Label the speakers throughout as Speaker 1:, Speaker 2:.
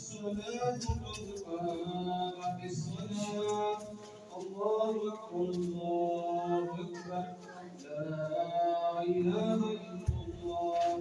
Speaker 1: الصلاة قد قامت الصلاة الله أكبر الله أكبر لا إله إلا الله.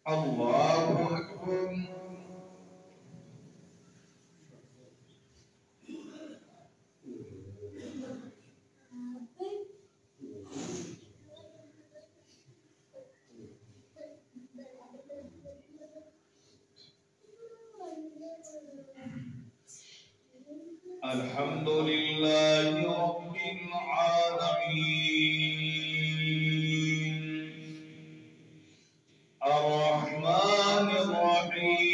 Speaker 1: الله أكبر. الحمد لله رب العالمين الرحمن الرحيم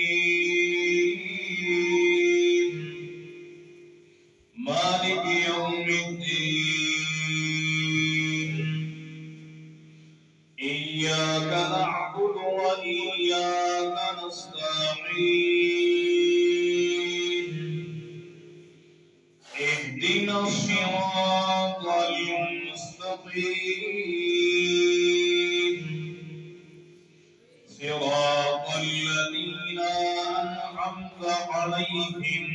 Speaker 1: مالك يوم الدين إياك نعبد وإياك نستعين اهدنا الصراط المستقيم صراط الذين أنعمت عليهم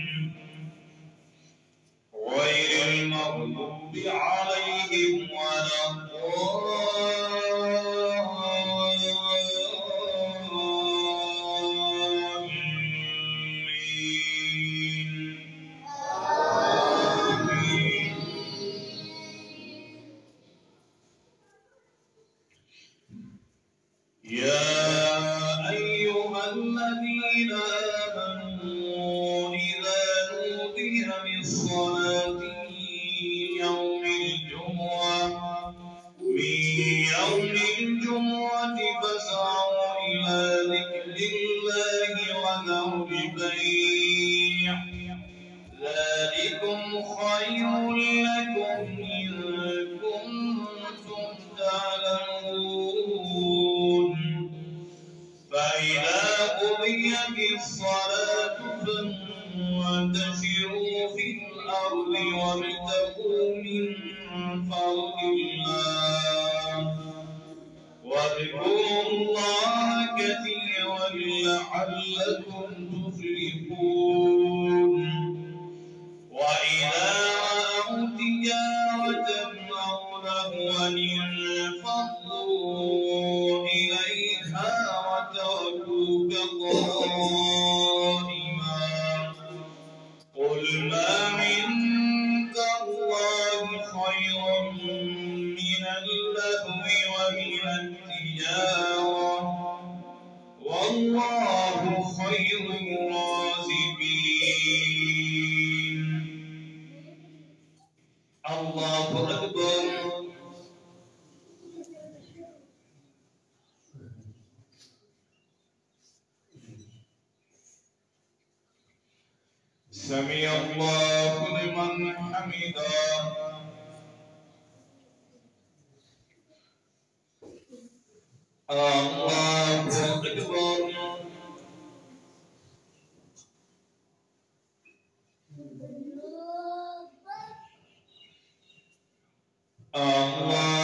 Speaker 1: غير المغضوب عليهم ولا يا أيها الذين آمنوا إذا نودي للصلاة من يوم الجمعة فاسعوا إلى ذكر الله وذروا البيع ذلكم خير لكم إن كنتم تعلمون. فإذا قضيت الصلاة فانتشروا في الأرض وابتغوا من فضل الله واذكروا الله كثيرا لعلكم تفلحون. وإذا رأوا تجارة أو لهوا انفضوا إليها وتركوك قائما قل ما عند الله خير من اللهو ومن التجارة والله خير الرازقين. الله أكبر. سمع الله لمن حمده. الله أكبر. الله